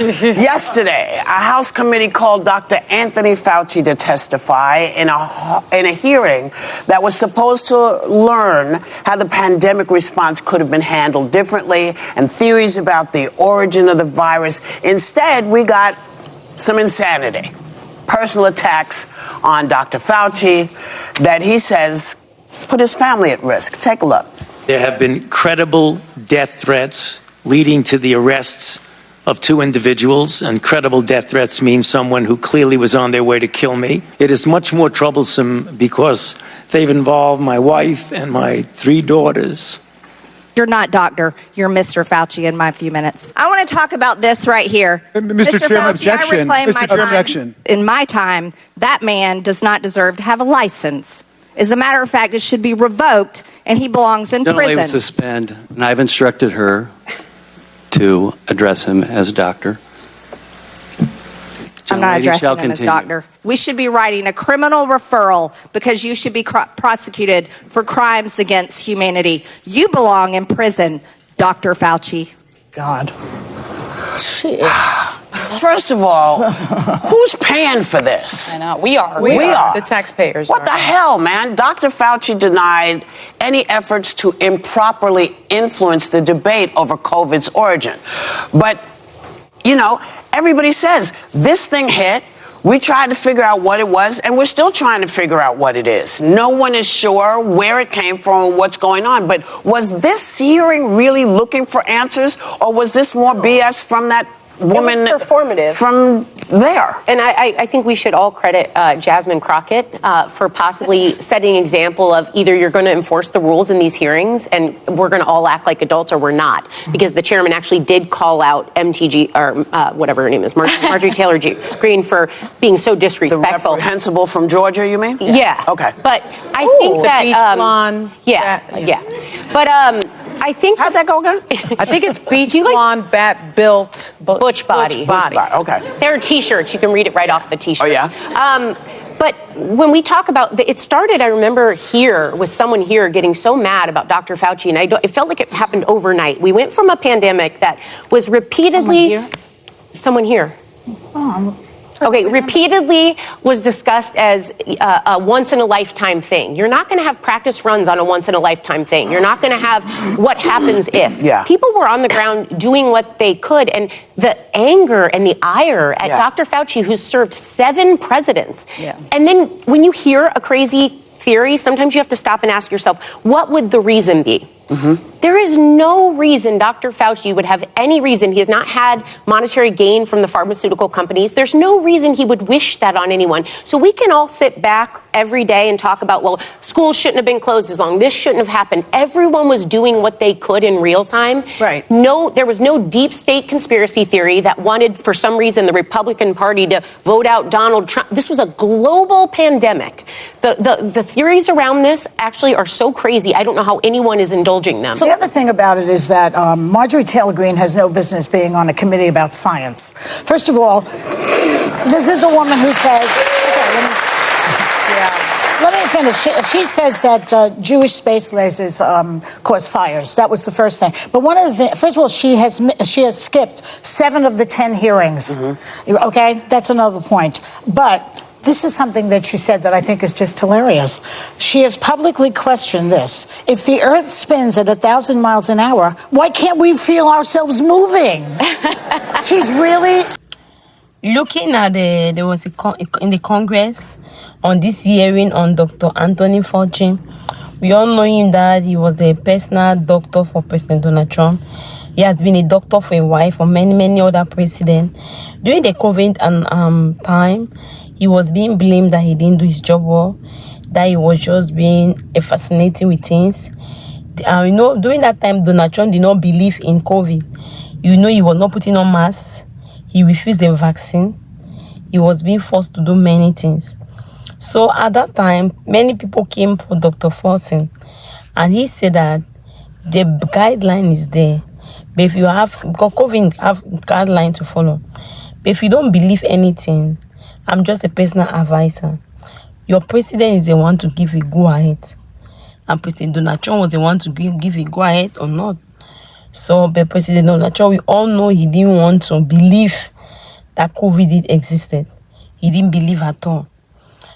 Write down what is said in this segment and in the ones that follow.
Yesterday, a House committee called Dr. Anthony Fauci to testify in a hearing that was supposed to learn how the pandemic response could have been handled differently and theories about the origin of the virus. Instead, we got some insanity, personal attacks on Dr. Fauci that he says put his family at risk. Take a look. There have been credible death threats leading to the arrests of 2 individuals, and credible death threats mean someone who clearly was on their way to kill me. It is much more troublesome because they've involved my wife and my 3 daughters. You're not doctor. You're Mr. Fauci in my few minutes. I want to talk about this right here. Mr. Chairman, Fauci, I objection. reclaim my Mr. Chairman, time. objection. In my time, that man does not deserve to have a license. As a matter of fact, it should be revoked, and he belongs in Don't prison. suspend, and I've instructed her to address him as doctor. I'm not addressing him as doctor. We should be writing a criminal referral because you should be prosecuted for crimes against humanity. You belong in prison, Dr. Fauci. God. First of all, who's paying for this? I know. We are. We are. The taxpayers What the hell, man? Dr. Fauci denied any efforts to improperly influence the debate over COVID's origin. But, you know, everybody says this thing hit. We tried to figure out what it was, and we're still trying to figure out what it is. No one is sure where it came from or what's going on. But was this hearing really looking for answers, or was this more BS from that woman? It was performative. From there. And I think we should all credit Jasmine Crockett for possibly setting an example of either you're going to enforce the rules in these hearings and we're going to all act like adults, or we're not. Because the chairman actually did call out MTG, or whatever her name is, Marjorie Taylor Greene, for being so disrespectful. The reprehensible from Georgia, you mean? Yeah. Okay. But I think that... Yeah. But I think... How'd that go again? I think it's beach blonde, bat built, butch body. Okay. There are T-shirts. You can read it right off the T-shirt. Oh, yeah? But when we talk about... It started, I remember here, with someone here getting so mad about Dr. Fauci, and it felt like it happened overnight. We went from a pandemic that was repeatedly... Someone here? Okay, repeatedly was discussed as a once-in-a-lifetime thing. You're not going to have practice runs on a once-in-a-lifetime thing. You're not going to have what happens if. Yeah. People were on the ground doing what they could, and the anger and the ire at Dr. Fauci, who's served 7 presidents. Yeah. And then when you hear a crazy theory, sometimes you have to stop and ask yourself, what would the reason be? Mm-hmm. There is no reason Dr. Fauci would have any reason. He has not had monetary gain from the pharmaceutical companies. There's no reason he would wish that on anyone. So we can all sit back every day and talk about, well, schools shouldn't have been closed as long. This shouldn't have happened. Everyone was doing what they could in real time. Right. No, there was no deep state conspiracy theory that wanted, for some reason, the Republican Party to vote out Donald Trump. This was a global pandemic. The theories around this actually are so crazy. I don't know how anyone is indulging them. So the other thing about it is that Marjorie Taylor Greene has no business being on a committee about science. First of all, this is the woman who says, let me finish. She says that Jewish space lasers cause fires. That was the first thing. But one of the things, first of all, she has skipped 7 of the 10 hearings. Mm-hmm. Okay, that's another point. But this is something that she said that I think is just hilarious. She has publicly questioned this. If the Earth spins at 1,000 miles an hour, why can't we feel ourselves moving? She's really... Looking at there was in the Congress on this hearing on Dr. Anthony Fauci. We all know him that he was a personal doctor for President Donald Trump. He has been a doctor for a while for many other presidents. During the COVID time, he was being blamed that he didn't do his job well, that he was just being fascinating with things. During that time, Donald Trump did not believe in COVID. He was not putting on masks. He refused the vaccine. He was being forced to do many things. So at that time, many people came for Dr. Fauci, and he said that the guideline is there. But if you have COVID, have guideline to follow. But if you don't believe anything, I'm just a personal advisor. Your president is the one to give a go ahead. And President Donald Trump was the one to give a go ahead or not. So the President Donald Trump, we all know he didn't want to believe that COVID existed. He didn't believe at all.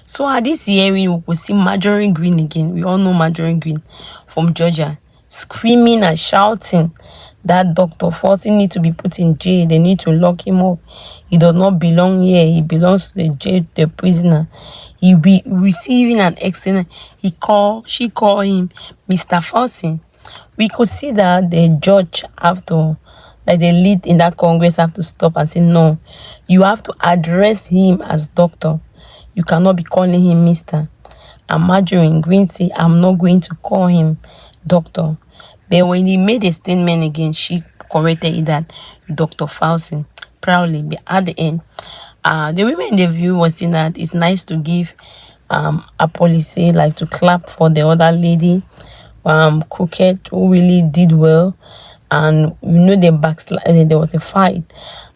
So at this hearing, we will see Marjorie Greene again. We all know Marjorie Greene from Georgia, screaming and shouting that Dr. Fauci needs to be put in jail. They need to lock him up. He does not belong here. He belongs to the jail, the prisoner. He be receiving an excellent. She called him Mr. Fauci. We could see that the judge have to, like the lead in that Congress, have to stop and say, no, you have to address him as doctor. You cannot be calling him Mr. And Marjorie Greene said, I'm not going to call him doctor. But when he made a statement again, she corrected it that Dr. Fauci proudly. But at the end, the women in the view was saying that it's nice to give a policy, like to clap for the other lady, Crooked, who really did well. And you know there was a fight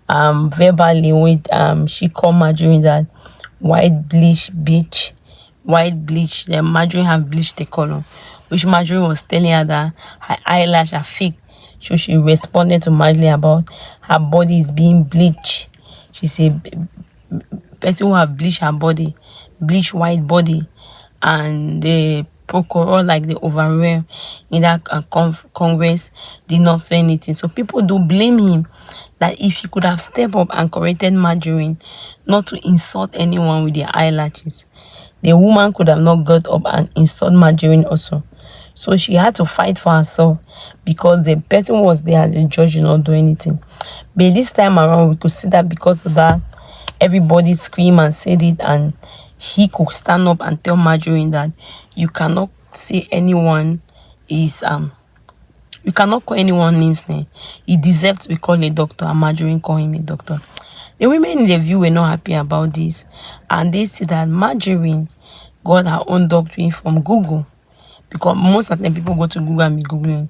verbally with she called Marjorie that white bleach bitch, white bleach. Then Marjorie have bleached the color, which Marjorie was telling her that her eyelash are fake. So she responded to Marjorie about her body is being bleached. She said, person who have bleached her body, bleach white body, and the procureur, like the overall in that Congress, did not say anything. So people do blame him that if he could have stepped up and corrected Marjorie not to insult anyone with their eyelashes, the woman could have not got up and insult Marjorie also. So she had to fight for herself because the person who was there as a judge did not do anything. But this time around, we could see that because of that, everybody screamed and said it, and he could stand up and tell Marjorie that you cannot say anyone is you cannot call anyone names name. He deserves to be called a doctor, and Marjorie called him a doctor. The women in the view were not happy about this, and they said that Marjorie got her own doctrine from Google, because most of the people go to Google and be Googling.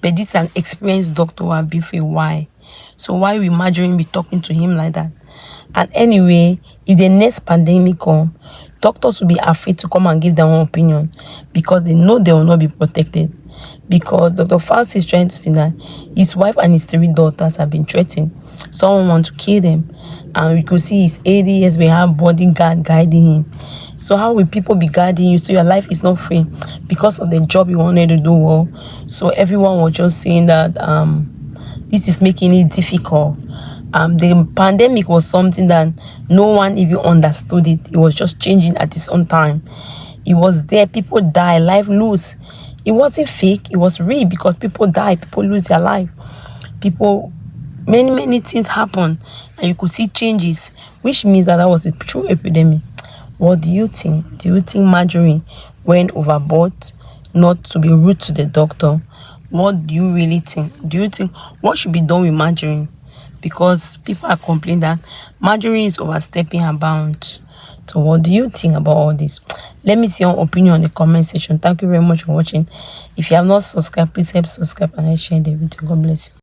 But this is an experienced doctor who have been for a while. So why will Marjorie be talking to him like that? And anyway, if the next pandemic come, doctors will be afraid to come and give their own opinion because they know they will not be protected. Because Dr. Fauci is trying to say that his wife and his 3 daughters have been threatened. Someone wants to kill them. And we could see his 80 years, we have bodyguard guiding him. So how will people be guiding you so your life is not free because of the job you wanted to do well? So everyone was just saying that this is making it difficult. The pandemic was something that no one even understood it. It was just changing at its own time. It was there. People die, life lose. It wasn't fake. It was real because people die. People lose their life. People, many things happen, and you could see changes, which means that was a true epidemic. What do you think? Do you think Marjorie went overboard not to be rude to the doctor? What do you really think? Do you think what should be done with Marjorie? Because people are complaining that Marjorie is overstepping her bounds. So what do you think about all this? Let me see your opinion in the comment section. Thank you very much for watching. If you have not subscribed, please help subscribe and share the video. God bless you.